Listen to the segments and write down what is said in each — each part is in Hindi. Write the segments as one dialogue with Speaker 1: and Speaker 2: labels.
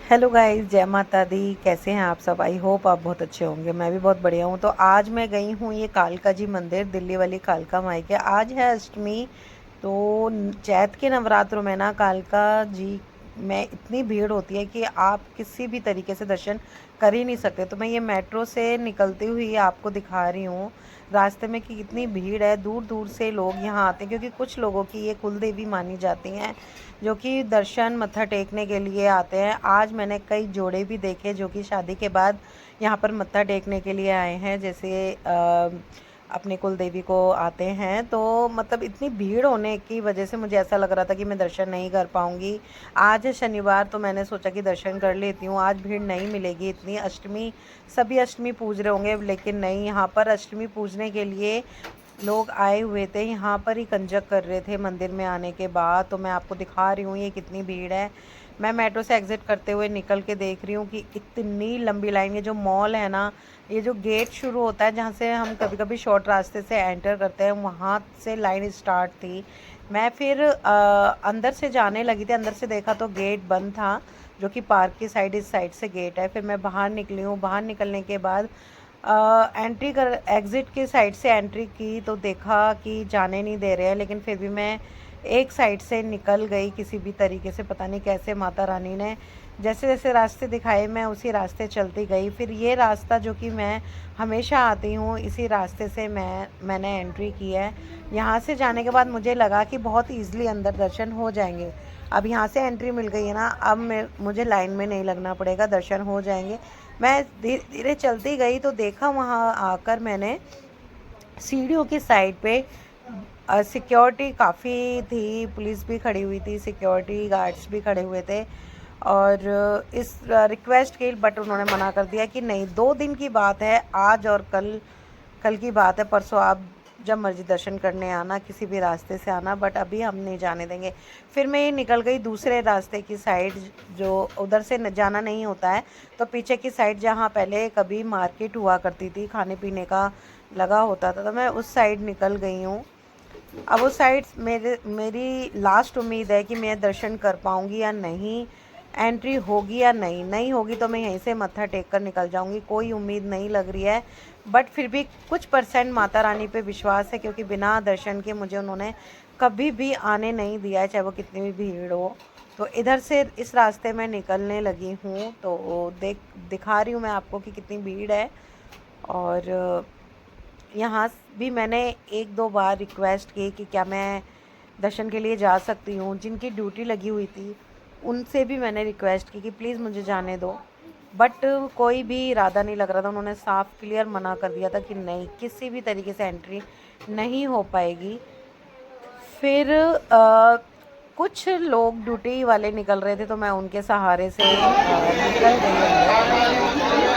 Speaker 1: हेलो गाइस, जय माता दी। कैसे हैं आप सब? आई होप आप बहुत अच्छे होंगे। मैं भी बहुत बढ़िया हूँ। तो आज मैं गई हूँ ये कालका जी मंदिर, दिल्ली वाली कालका माई के। आज है अष्टमी। तो चैत के नवरात्रों में ना कालका जी में इतनी भीड़ होती है कि आप किसी भी तरीके से दर्शन कर ही नहीं सकते। तो मैं ये मेट्रो से निकलती हुई आपको दिखा रही हूँ रास्ते में कि कितनी भीड़ है। दूर दूर से लोग यहाँ आते हैं क्योंकि कुछ लोगों की ये कुल देवी मानी जाती हैं, जो कि दर्शन मत्था टेकने के लिए आते हैं। आज मैंने कई जोड़े भी देखे जो कि शादी के बाद यहाँ पर मत्था टेकने के लिए आए हैं, जैसे अपने कुल देवी को आते हैं। तो मतलब इतनी भीड़ होने की वजह से मुझे ऐसा लग रहा था कि मैं दर्शन नहीं कर पाऊँगी। आज है शनिवार, तो मैंने सोचा कि दर्शन कर लेती हूँ, आज भीड़ नहीं मिलेगी इतनी। अष्टमी, सभी अष्टमी पूज रहे होंगे, लेकिन नहीं, यहाँ पर अष्टमी पूजने के लिए लोग आए हुए थे, यहाँ पर ही कंजक कर रहे थे मंदिर में आने के बाद। तो मैं आपको दिखा रही हूँ ये कितनी भीड़ है। मैं मेट्रो से एग्ज़िट करते हुए निकल के देख रही हूँ कि इतनी लंबी लाइन। ये जो मॉल है ना, ये जो गेट शुरू होता है जहाँ से हम कभी कभी शॉर्ट रास्ते से एंटर करते हैं, वहाँ से लाइन स्टार्ट थी। मैं फिर अंदर से जाने लगी थी। अंदर से देखा तो गेट बंद था, जो कि पार्क की साइड, इस साइड से गेट है। फिर मैं बाहर निकली हूँ। बाहर निकलने के बाद एंट्री कर एग्ज़िट की साइड से एंट्री की तो देखा कि जाने नहीं दे रहे हैं, लेकिन फिर भी मैं एक साइड से निकल गई किसी भी तरीके से। पता नहीं कैसे माता रानी ने जैसे जैसे रास्ते दिखाए मैं उसी रास्ते चलती गई। फिर ये रास्ता जो कि मैं हमेशा आती हूँ, इसी रास्ते से मैंने एंट्री की है। यहाँ से जाने के बाद मुझे लगा कि बहुत ईज़िली अंदर दर्शन हो जाएंगे। अब यहाँ से एंट्री मिल गई है ना, अब मुझे लाइन में नहीं लगना पड़ेगा, दर्शन हो जाएंगे। मैं धीरे धीरे चलती गई तो देखा वहाँ आकर मैंने सीढ़ियों की साइड पे सिक्योरिटी काफ़ी थी, पुलिस भी खड़ी हुई थी, सिक्योरिटी गार्ड्स भी खड़े हुए थे। और इस रिक्वेस्ट की, बट उन्होंने मना कर दिया कि नहीं, 2 दिन की बात है, आज और कल। कल की बात है, परसों आप जब मर्जी दर्शन करने आना, किसी भी रास्ते से आना, बट अभी हम नहीं जाने देंगे। फिर मैं ये निकल गई दूसरे रास्ते की साइड, जो उधर से जाना नहीं होता है। तो पीछे की साइड जहाँ पहले कभी मार्केट हुआ करती थी, खाने पीने का लगा होता था, तो मैं उस साइड निकल गई हूँ। अब उस साइड मेरी लास्ट उम्मीद है कि मैं दर्शन कर पाऊँगी या नहीं, एंट्री होगी या नहीं। नहीं होगी तो मैं यहीं से मत्था टेक कर निकल जाऊँगी, कोई उम्मीद नहीं लग रही है। बट फिर भी कुछ परसेंट माता रानी पे विश्वास है, क्योंकि बिना दर्शन के मुझे उन्होंने कभी भी आने नहीं दिया है, चाहे वो कितनी भी भीड़ हो। तो इधर से इस रास्ते में निकलने लगी हूँ, तो दिखा रही हूँ मैं आपको कि कितनी भीड़ है। और यहाँ भी मैंने 1-2 बार रिक्वेस्ट की कि क्या मैं दर्शन के लिए जा सकती हूँ। जिनकी ड्यूटी लगी हुई थी उनसे भी मैंने रिक्वेस्ट की कि प्लीज़ मुझे जाने दो, बट कोई भी इरादा नहीं लग रहा था। उन्होंने साफ क्लियर मना कर दिया था कि नहीं, किसी भी तरीके से एंट्री नहीं हो पाएगी। फिर कुछ लोग ड्यूटी वाले निकल रहे थे, तो मैं उनके सहारे से निकल गई अंदर।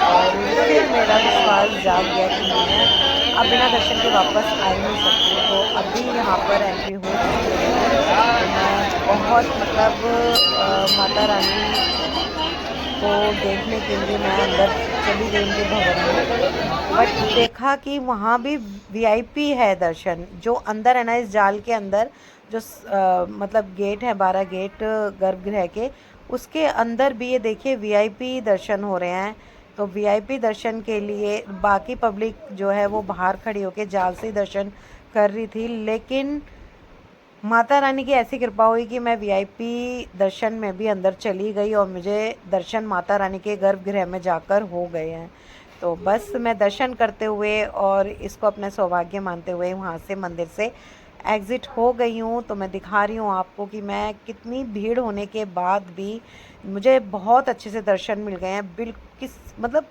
Speaker 1: और फिर मेरा विश्वास जाग गया कि मैं अब बिना दर्शन के वापस आ ही नहीं सकती। तो अभी यहाँ पर एंट्री हो चुकी है। तो मैं बहुत मतलब माता रानी को देखने के लिए मैं अंदर चली गई उनके भवन में। बट देखा कि वहाँ भी वीआईपी है दर्शन, जो अंदर है ना, इस जाल के अंदर जो मतलब गेट है, 12 गेट गर्भगृह के, उसके अंदर भी ये देखिए वीआईपी दर्शन हो रहे हैं। तो वीआईपी दर्शन के लिए बाकी पब्लिक जो है वो बाहर खड़ी होकर जाल से ही दर्शन कर रही थी, लेकिन माता रानी की ऐसी कृपा हुई कि मैं वीआईपी दर्शन में भी अंदर चली गई और मुझे दर्शन माता रानी के गर्भगृह में जाकर हो गए हैं। तो बस मैं दर्शन करते हुए और इसको अपना सौभाग्य मानते हुए वहाँ से मंदिर से एग्ज़िट हो गई हूँ। तो मैं दिखा रही हूँ आपको कि मैं कितनी भीड़ होने के बाद भी मुझे बहुत अच्छे से दर्शन मिल गए हैं। किस मतलब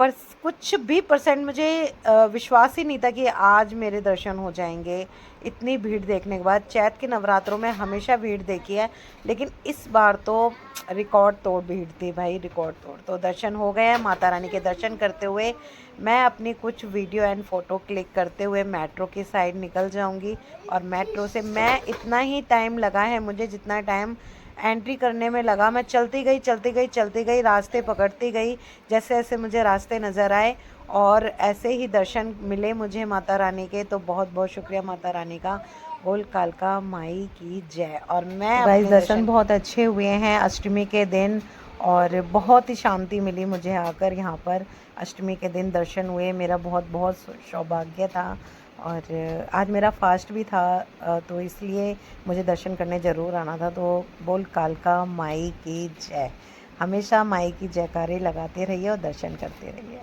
Speaker 1: पर कुछ भी परसेंट मुझे विश्वास ही नहीं था कि आज मेरे दर्शन हो जाएंगे इतनी भीड़ देखने के बाद। चैत के नवरात्रों में हमेशा भीड़ देखी है, लेकिन इस बार तो रिकॉर्ड तोड़ भीड़ थी भाई, रिकॉर्ड तोड़। तो दर्शन हो गए हैं। माता रानी के दर्शन करते हुए मैं अपनी कुछ वीडियो एंड फ़ोटो क्लिक करते हुए मेट्रो की साइड निकल जाऊंगी। और मेट्रो से मैं इतना ही टाइम लगा है मुझे जितना टाइम एंट्री करने में लगा। मैं चलती गई चलती गई चलती गई, रास्ते पकड़ती गई, जैसे जैसे मुझे रास्ते नज़र आए, और ऐसे ही दर्शन मिले मुझे माता रानी के। तो बहुत बहुत शुक्रिया माता रानी का। बोल कालका माई की जय। और मैं गाइस दर्शन बहुत अच्छे हुए हैं अष्टमी के दिन, और बहुत ही शांति मिली मुझे आकर यहाँ पर। अष्टमी के दिन दर्शन हुए, मेरा बहुत बहुत सौभाग्य था। और आज मेरा फास्ट भी था, तो इसलिए मुझे दर्शन करने ज़रूर आना था। तो बोल कालका माई की जय। हमेशा माई की जयकारे लगाते रहिए और दर्शन करते रहिए।